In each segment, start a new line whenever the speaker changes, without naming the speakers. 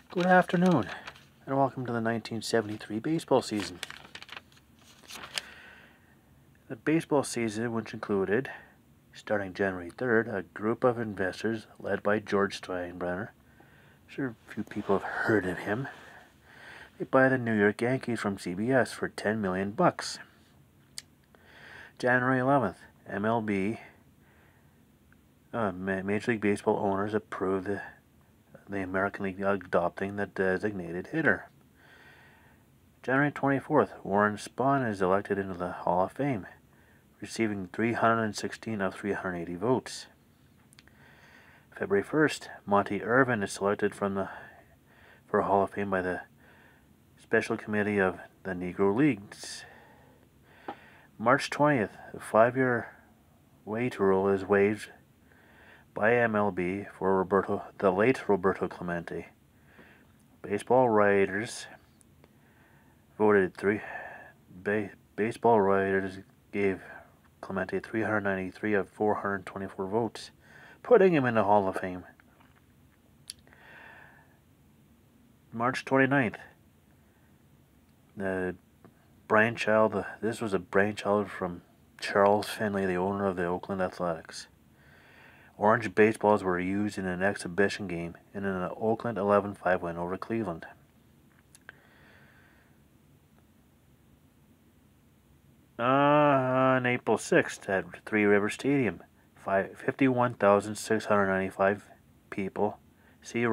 Good afternoon, and welcome to the 1973 baseball season. The baseball season, which included, starting January 3rd, a group of investors led by George Steinbrenner. I'm sure a few people have heard of him. They buy the New York Yankees from CBS for $10 million. January 11th, MLB, Major League Baseball owners approved the American League adopting the designated hitter. January 24th, Warren Spahn is elected into the Hall of Fame, receiving 316 of 380 votes. February 1st, Monty Irvin is selected for Hall of Fame by the Special Committee of the Negro Leagues. March 20th, a 5-year wait rule is waived by MLB for the late Roberto Clemente. Baseball writers gave Clemente 393 of 424 votes, putting him in the Hall of Fame. March 29th, this was a brainchild from Charles Finley, the owner of the Oakland Athletics. Orange baseballs were used in an exhibition game in an Oakland 11-5 win over Cleveland. On April 6th at Three Rivers Stadium, 51,695 people see the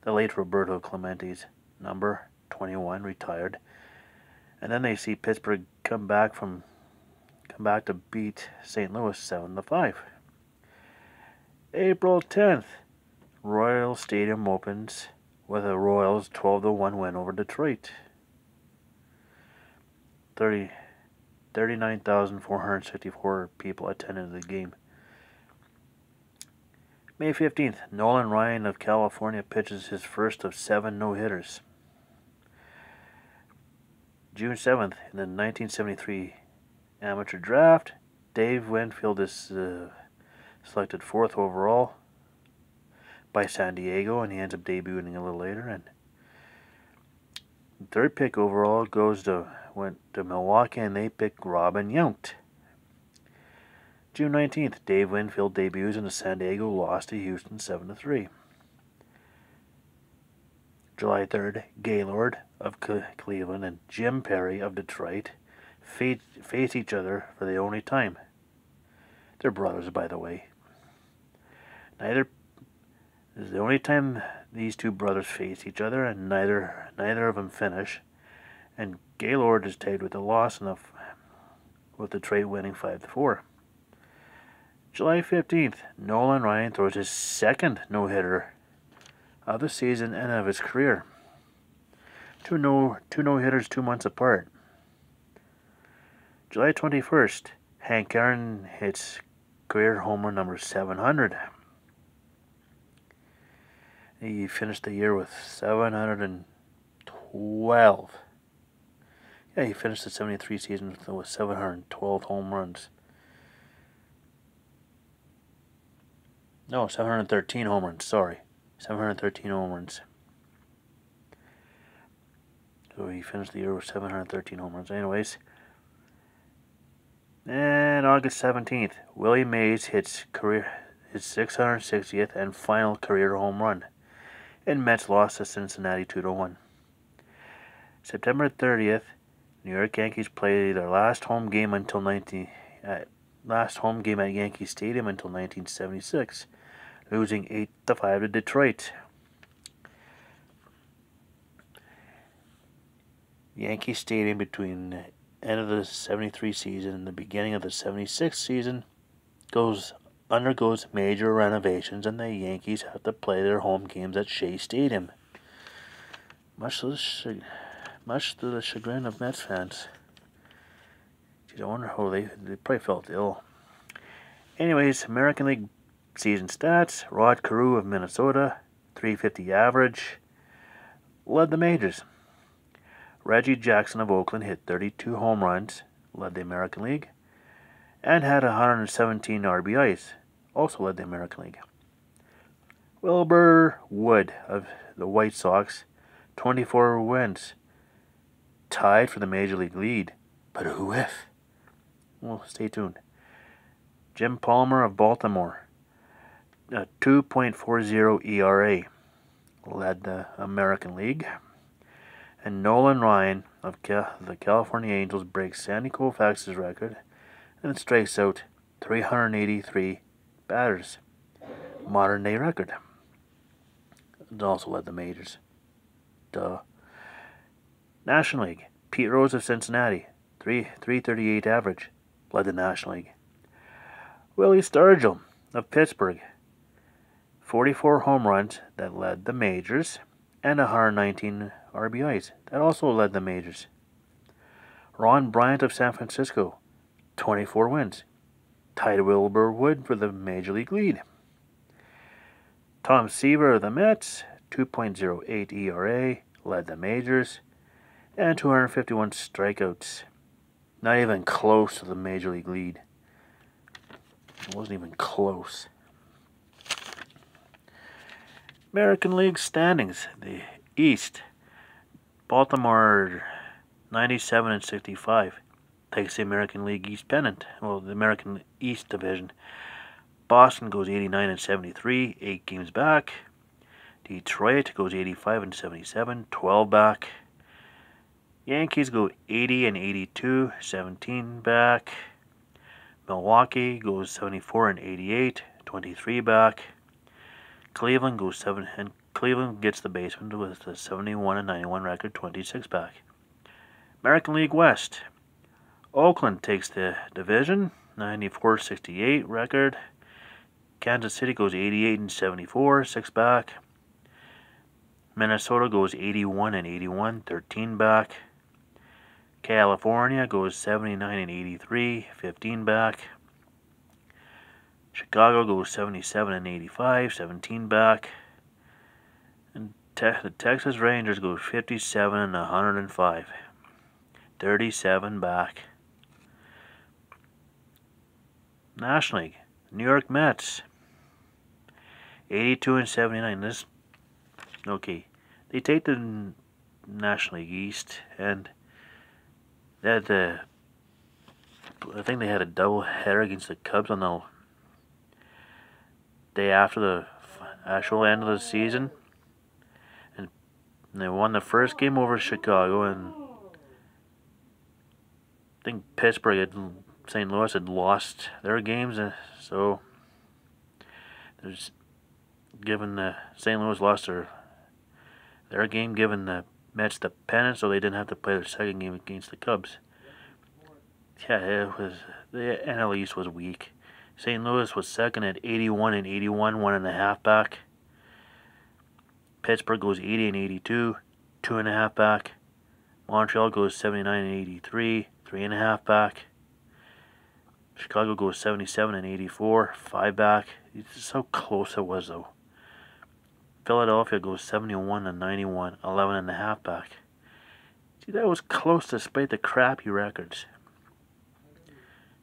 late Roberto Clemente's number 21 retired, and then they see Pittsburgh come back to beat St. Louis 7-5. April 10th, Royal Stadium opens with a Royals 12-1 win over Detroit. 39,464 people attended the game. May 15th, Nolan Ryan of California pitches his first of 7 no-hitters. June 7th, in the 1973 amateur draft, Dave Winfield is selected 4th overall by San Diego, and he ends up debuting a little later. And the 3rd pick overall went to Milwaukee, and they picked Robin Yount. June 19th, Dave Winfield debuts in the San Diego, lost to Houston 7-3. July 3rd, Gaylord of Cleveland and Jim Perry of Detroit face each other for the only time. They're brothers, by the way. This is the only time these two brothers face each other, and neither of them finish. And Gaylord is tied with the loss, with Detroit winning 5-4. July 15th, Nolan Ryan throws his 2nd no-hitter of the season and of his career. Two no-hitters 2 months apart. July 21st, Hank Aaron hits career home run number 700. He finished the year with 712. Yeah, he finished the 73 season with 712 home runs. No, 713 home runs, sorry. 713 home runs. So he finished the year with 713 home runs. Anyways. And August 17th, Willie Mays hits his 660th and final career home run. And Mets lost to Cincinnati 2-1. September 30th, New York Yankees play their last home game at Yankee Stadium until 1976, losing 8-5 to Detroit. Yankee Stadium, between the end of the 73 season and the beginning of the 76 season, undergoes major renovations, and the Yankees have to play their home games at Shea Stadium, much to the chagrin of Mets fans. Geez, I wonder how they probably felt ill. Anyways, American League season stats: Rod Carew of Minnesota, .350 average, led the majors. Reggie Jackson of Oakland hit 32 home runs, led the American League, and had 117 RBIs, also led the American League. Wilbur Wood of the White Sox, 24 wins, tied for the Major League lead. But who if? Well, stay tuned. Jim Palmer of Baltimore, a 2.40 ERA, led the American League. And Nolan Ryan of the California Angels breaks Sandy Koufax's record and strikes out 383 batters. Modern day record. It also led the majors. Duh. National League. Pete Rose of Cincinnati, 338 average, led the National League. Willie Stargell of Pittsburgh, 44 home runs, that led the majors, and 119 RBIs, that also led the majors. Ron Bryant of San Francisco, 24 wins, tied Wilbur Wood for the Major League lead. Tom Seaver of the Mets, 2.08 ERA, led the majors, and 251 strikeouts. Not even close to the Major League lead. It wasn't even close. American League standings. The East. Baltimore 97 and 65 takes the American League East pennant. Well, the American East division. Boston goes 89 and 73, 8 games back. Detroit goes 85 and 77, 12 back. Yankees go 80 and 82, 17 back. Milwaukee goes 74 and 88, 23 back. Cleveland goes 7 and Cleveland gets the basement with a 71 and 91 record, 26 back. American League West. Oakland takes the division, 94-68 record. Kansas City goes 88 and 74, 6 back. Minnesota goes 81 and 81, 13 back. California goes 79 and 83, 15 back. Chicago goes 77 and 85, 17 back. And the Texas Rangers go 57 and 105, 37 back. National League. New York Mets 82 and 79. They take the National League East, and they had I think they had a double header against the Cubs on the day after the actual end of the season, and they won the first game over Chicago, and I think St. Louis had lost their games, so St. Louis lost their game, giving the Mets the pennant, so they didn't have to play their second game against the Cubs. Yeah, the NL East was weak. St. Louis was second at 81 and 81, 1.5 back. Pittsburgh goes 80 and 82, 2.5 back. Montreal goes 79 and 83, 3.5 back. Chicago goes 77 and 84, 5 back. This is how close it was, though. Philadelphia goes 71 and 91, 11.5 back. See, that was close despite the crappy records.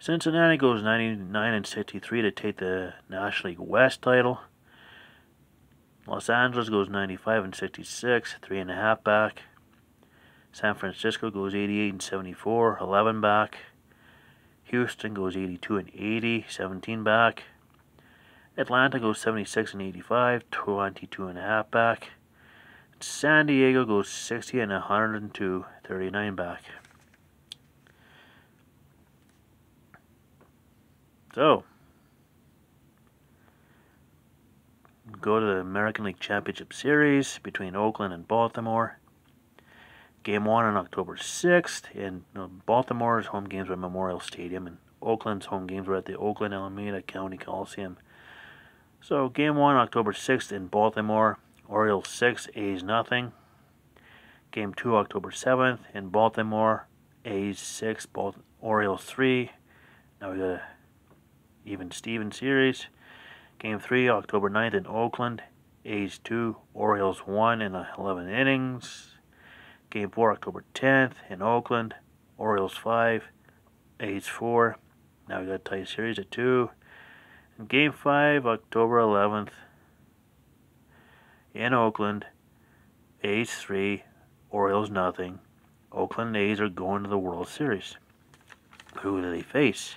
Cincinnati goes 99 and 63 to take the National League West title. Los Angeles goes 95 and 66, 3.5 back. San Francisco goes 88 and 74, 11 back. Houston goes 82 and 80, 17 back. Atlanta goes 76 and 85, 22.5 back. San Diego goes 60 and 102, 39 back. So, go to the American League Championship Series between Oakland and Baltimore. Game 1 on October 6th, and Baltimore's home games were at Memorial Stadium, and Oakland's home games were at the Oakland Alameda County Coliseum. So, Game 1 October 6th in Baltimore, Orioles 6, A's nothing. Game 2 October 7th in Baltimore, A's 6, Orioles 3. Now we got a even Steven series. Game 3 October 9th in Oakland, A's 2, Orioles 1 in 11 innings. Game 4 October 10th in Oakland, Orioles 5, A's 4. Now we got a tie series at 2. And Game 5 October 11th in Oakland. A's 3, Orioles nothing. Oakland A's are going to the World Series. Who do they face?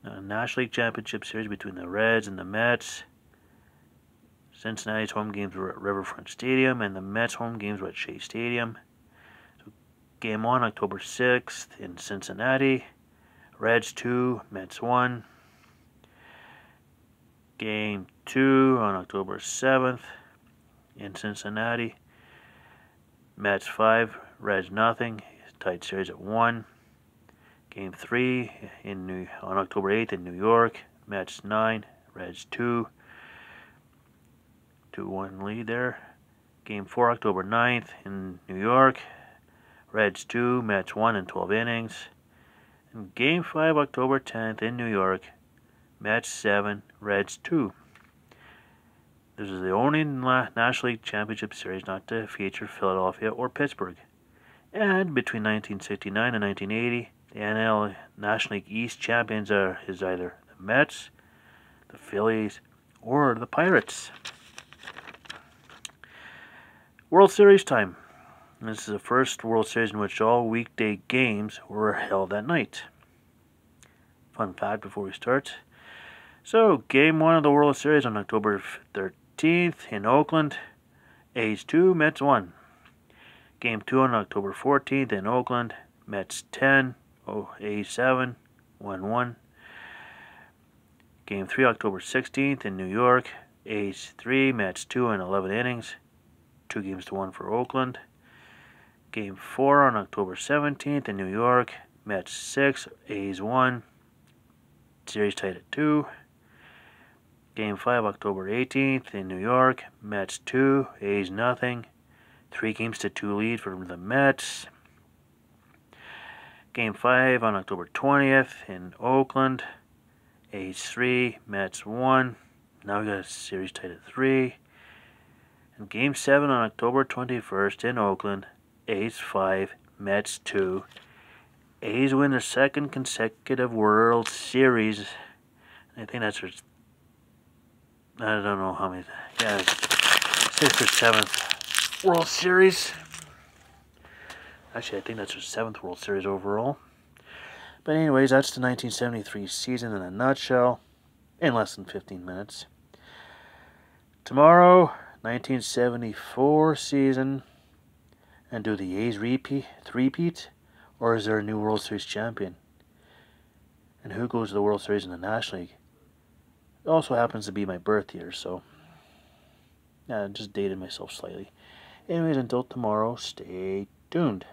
A National League Championship Series between the Reds and the Mets. Cincinnati's home games were at Riverfront Stadium, and the Mets' home games were at Shea Stadium. So, Game 1, October 6th in Cincinnati. Reds 2, Mets 1. Game 2 on October 7th in Cincinnati. Mets 5, Reds nothing. Tied series at 1. Game 3 on October 8th in New York. Mets 9, Reds 2. 2-1 lead there. Game 4 October 9th in New York. Reds 2, Mets 1 in 12 innings. And Game 5 October 10th in New York. Mets 7, Reds 2. This is the only National League Championship Series not to feature Philadelphia or Pittsburgh. And between 1969 and 1980, the NL National League East champions is either the Mets, the Phillies, or the Pirates. World Series time. This is the first World Series in which all weekday games were held at night. Fun fact before we start. So, Game 1 of the World Series on October 13th in Oakland. A's 2, Mets 1. Game 2 on October 14th in Oakland. Mets 10, A's 7, 1-1. Game 3 October 16th in New York. A's 3, Mets 2 in 11 innings. 2-1 for Oakland. Game 4 on October 17th in New York. Mets 6, A's 1. Series tied at 2. Game 5 October 18th in New York. Mets 2, A's nothing. 3-2 lead for the Mets. Game 5 on October 20th in Oakland. A's 3, Mets 1. Now we got a series tied at 3. And Game 7 on October 21st in Oakland. A's 5, Mets 2. A's win their second consecutive World Series. I think that's their, I don't know how many, yeah, 6th or 7th World Series. Actually, I think that's their 7th World Series overall. But anyways, that's the 1973 season in a nutshell, in less than 15 minutes. Tomorrow, 1974 season, and do the A's repeat, or is there a new World Series champion? And who goes to the World Series in the National League? It also happens to be my birth year, so yeah, I just dated myself slightly. Anyways, until tomorrow, stay tuned.